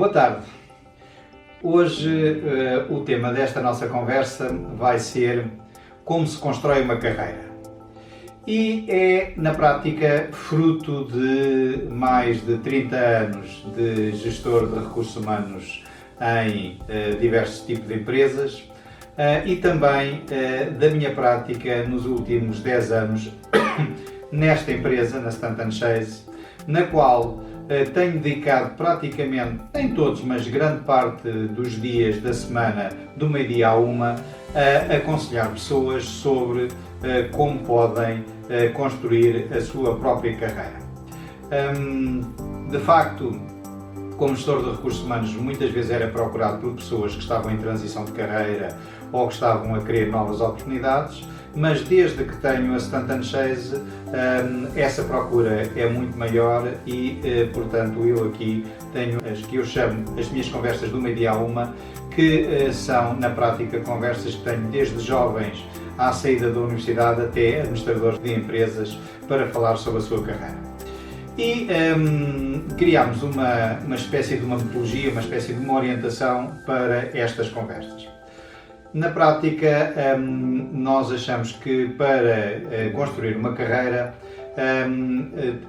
Boa tarde. Hoje o tema desta nossa conversa vai ser como se constrói uma carreira. E é, na prática, fruto de mais de 30 anos de gestor de recursos humanos em diversos tipos de empresas e também da minha prática nos últimos 10 anos nesta empresa, na Stanton Chase, na qual tenho dedicado praticamente, nem todos, mas grande parte dos dias da semana, do meio-dia à uma, a aconselhar pessoas sobre como podem construir a sua própria carreira. De facto, como gestor de recursos humanos, muitas vezes era procurado por pessoas que estavam em transição de carreira ou que estavam a querer novas oportunidades, mas desde que tenho a Stanton Chase, essa procura é muito maior e, portanto, eu aqui tenho as que eu chamo as minhas conversas do meio-dia à uma, que são, na prática, conversas que tenho desde jovens à saída da universidade até administradores de empresas para falar sobre a sua carreira. E criámos uma espécie de uma metodologia, uma espécie de uma orientação para estas conversas. Na prática, nós achamos que para construir uma carreira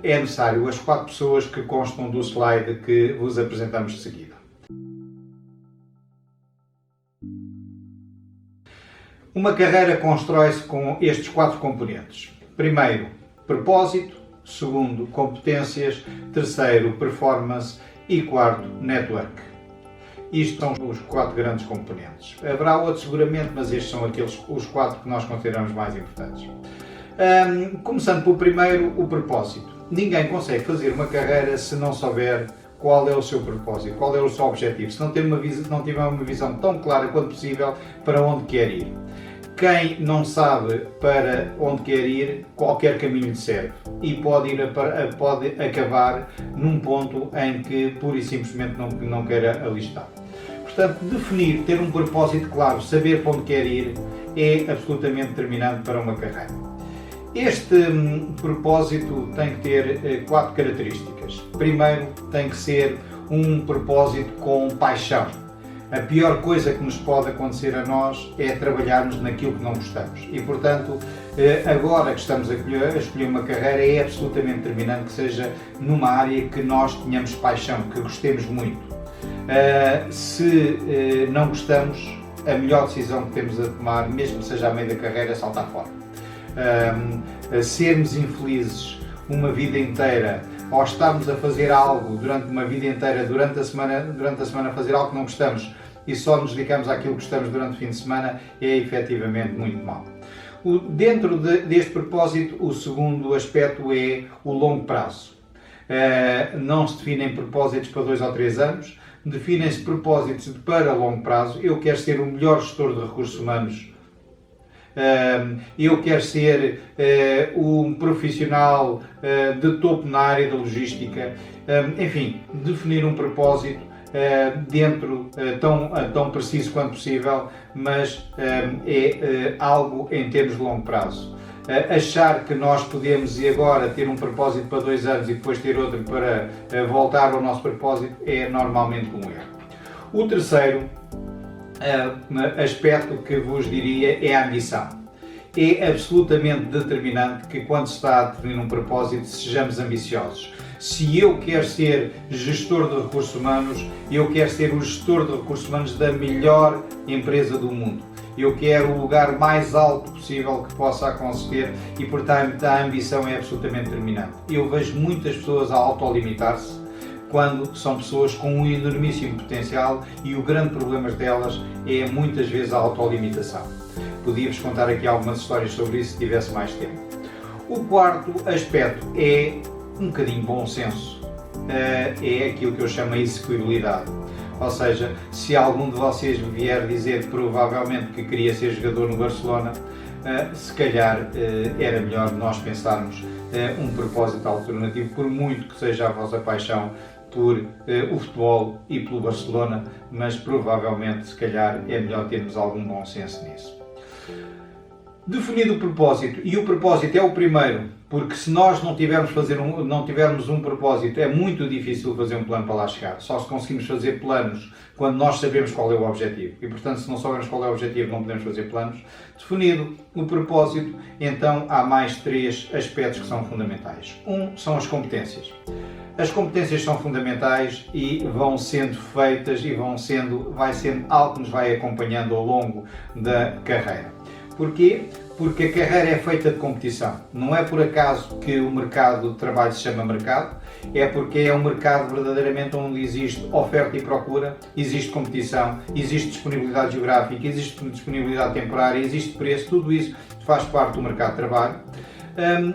é necessário as 4 pessoas que constam do slide que vos apresentamos de seguida. Uma carreira constrói-se com estes 4 componentes. Primeiro, propósito. Segundo, competências. Terceiro, performance. E quarto, network. Isto são os 4 grandes componentes. Haverá outros seguramente, mas estes são os 4 que nós consideramos mais importantes. Começando pelo primeiro, o propósito. Ninguém consegue fazer uma carreira se não souber qual é o seu propósito, qual é o seu objetivo, se não tiver uma visão tão clara quanto possível para onde quer ir. Quem não sabe para onde quer ir, qualquer caminho lhe serve e pode acabar num ponto em que pura e simplesmente não quer ali estar. Portanto, definir, ter um propósito claro, saber para onde quer ir é absolutamente determinante para uma carreira. Este propósito tem que ter 4 características. Primeiro, tem que ser um propósito com paixão. A pior coisa que nos pode acontecer a nós é trabalharmos naquilo que não gostamos e, portanto, agora que estamos a escolher uma carreira é absolutamente determinante que seja numa área que nós tenhamos paixão, que gostemos muito. Se não gostamos, a melhor decisão que temos a tomar, mesmo que seja a meio da carreira, é saltar fora. Sermos infelizes uma vida inteira ou estarmos a fazer algo durante uma vida inteira, durante a semana fazer algo que não gostamos e só nos dedicamos àquilo que gostamos durante o fim de semana, é efetivamente muito mau. Dentro deste propósito, o segundo aspecto é o longo prazo. Não se definem propósitos para 2 ou 3 anos, definem-se propósitos para longo prazo. Eu quero ser o melhor gestor de recursos humanos. Eu quero ser um profissional de topo na área da logística, enfim, definir um propósito dentro tão preciso quanto possível, mas é algo em termos de longo prazo. Achar que nós podemos e agora ter um propósito para 2 anos e depois ter outro para voltar ao nosso propósito é normalmente um erro. O terceiro aspecto que vos diria é a ambição. É absolutamente determinante que quando se está a definir um propósito sejamos ambiciosos. Se eu quero ser gestor de recursos humanos, eu quero ser o gestor de recursos humanos da melhor empresa do mundo. Eu quero o lugar mais alto possível que possa acontecer e, portanto, a ambição é absolutamente determinante. Eu vejo muitas pessoas a autolimitar-se quando são pessoas com um enormíssimo potencial e o grande problema delas é muitas vezes a autolimitação. Podíamos contar aqui algumas histórias sobre isso se tivesse mais tempo. O quarto aspecto é um bocadinho bom senso, é aquilo que eu chamo de execuibilidade. Ou seja, se algum de vocês me vier dizer provavelmente que queria ser jogador no Barcelona, se calhar era melhor nós pensarmos um propósito alternativo, por muito que seja a vossa paixão por o futebol e pelo Barcelona, mas provavelmente se calhar é melhor termos algum bom senso nisso. Definido o propósito, e o propósito é o primeiro, porque se nós não tivermos um propósito, é muito difícil fazer um plano para lá chegar. Só se conseguimos fazer planos quando nós sabemos qual é o objetivo. E, portanto, se não soubermos qual é o objetivo, não podemos fazer planos. Definido o propósito, então há mais 3 aspectos que são fundamentais. Um são as competências. As competências são fundamentais e vão sendo feitas e vai sendo algo que nos vai acompanhando ao longo da carreira. Porquê? Porque a carreira é feita de competição. Não é por acaso que o mercado de trabalho se chama mercado, é porque é um mercado verdadeiramente onde existe oferta e procura, existe competição, existe disponibilidade geográfica, existe disponibilidade temporária, existe preço, tudo isso faz parte do mercado de trabalho.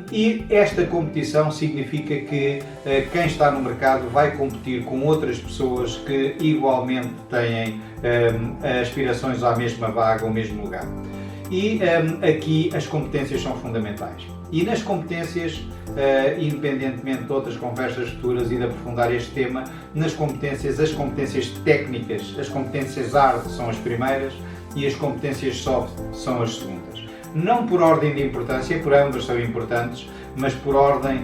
E esta competição significa que quem está no mercado vai competir com outras pessoas que igualmente têm aspirações à mesma vaga, ao mesmo lugar. E aqui as competências são fundamentais. E nas competências, independentemente de outras conversas futuras e de aprofundar este tema, nas competências, as competências técnicas, as competências hard são as primeiras e as competências soft são as segundas. Não por ordem de importância, por ambas são importantes, mas por ordem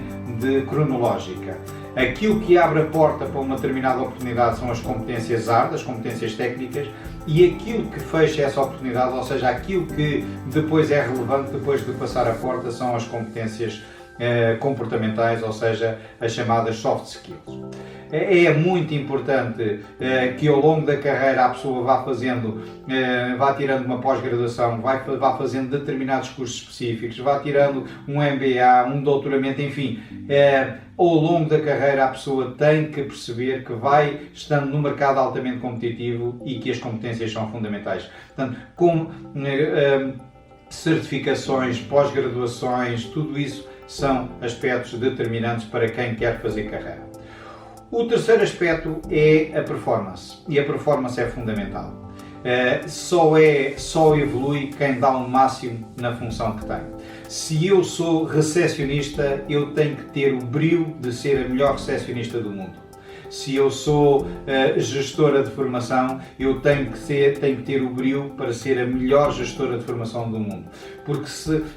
cronológica. Aquilo que abre a porta para uma determinada oportunidade são as competências hard, as competências técnicas, e aquilo que fecha essa oportunidade, ou seja, aquilo que depois é relevante depois de passar a porta, são as competências comportamentais, ou seja, as chamadas soft skills. É muito importante que ao longo da carreira a pessoa vá tirando uma pós-graduação, vá fazendo determinados cursos específicos, vá tirando um MBA, um doutoramento, enfim. Ao longo da carreira a pessoa tem que perceber que vai estando no mercado altamente competitivo e que as competências são fundamentais. Portanto, como certificações, pós-graduações, tudo isso são aspectos determinantes para quem quer fazer carreira. O terceiro aspecto é a performance, e a performance é fundamental. Só evolui quem dá o máximo na função que tem. Se eu sou recepcionista, eu tenho que ter o brio de ser a melhor recepcionista do mundo. Se eu sou gestora de formação, eu tenho que ter o brio para ser a melhor gestora de formação do mundo. Porque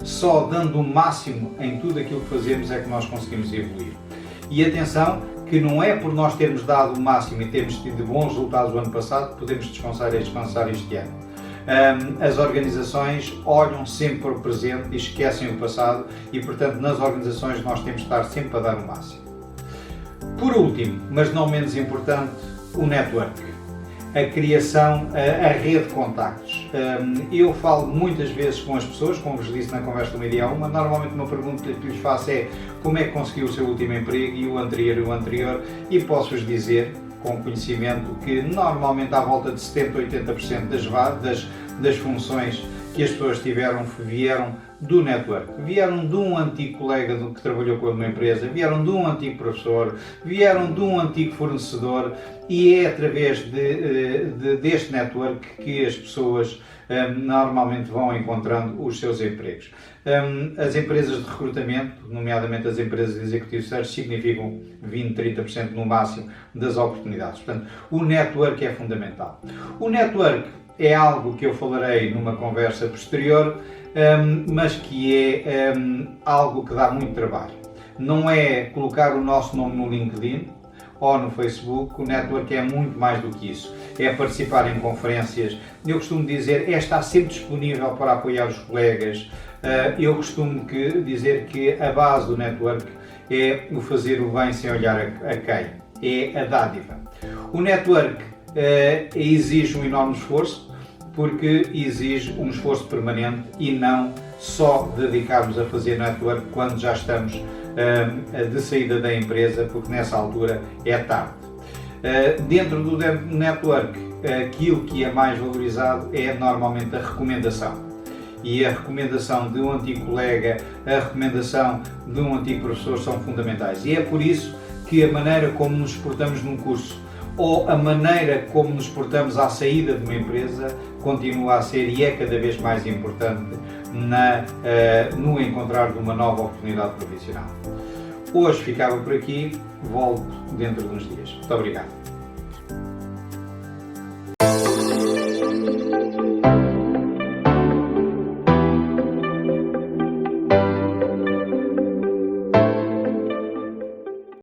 só dando o máximo em tudo aquilo que fazemos é que nós conseguimos evoluir. E atenção, que não é por nós termos dado o máximo e termos tido bons resultados o ano passado que podemos descansar este ano. As organizações olham sempre para o presente e esquecem o passado e, portanto, nas organizações nós temos de estar sempre a dar o máximo. Por último, mas não menos importante, o network. A criação, a rede de contactos. Eu falo muitas vezes com as pessoas, como vos disse na conversa do meio-dia uma, normalmente uma pergunta que lhes faço é como é que conseguiu o seu último emprego e o anterior, e posso-vos dizer, com conhecimento, que normalmente à volta de 70% a 80% das funções que as pessoas vieram do network, vieram de um antigo colega que trabalhou com uma empresa, vieram de um antigo professor, vieram de um antigo fornecedor e é através deste network que as pessoas normalmente vão encontrando os seus empregos. As empresas de recrutamento, nomeadamente as empresas de executive search, significam 20-30% no máximo das oportunidades. Portanto, o network é fundamental. O network é algo que eu falarei numa conversa posterior, mas que é algo que dá muito trabalho. Não é colocar o nosso nome no LinkedIn ou no Facebook, o network é muito mais do que isso. É participar em conferências, eu costumo dizer, é estar sempre disponível para apoiar os colegas. Eu costumo dizer que a base do network é o fazer o bem sem olhar a quem, é a dádiva. O network exige um enorme esforço, porque exige um esforço permanente e não só dedicarmos a fazer network quando já estamos de saída da empresa, porque nessa altura é tarde. Dentro do network, aquilo que é mais valorizado é normalmente a recomendação. E a recomendação de um antigo colega, a recomendação de um antigo professor são fundamentais. E é por isso que a maneira como nos portamos num curso ou a maneira como nos portamos à saída de uma empresa continua a ser e é cada vez mais importante no encontrar de uma nova oportunidade profissional. Hoje ficava por aqui, volto dentro de uns dias. Muito obrigado.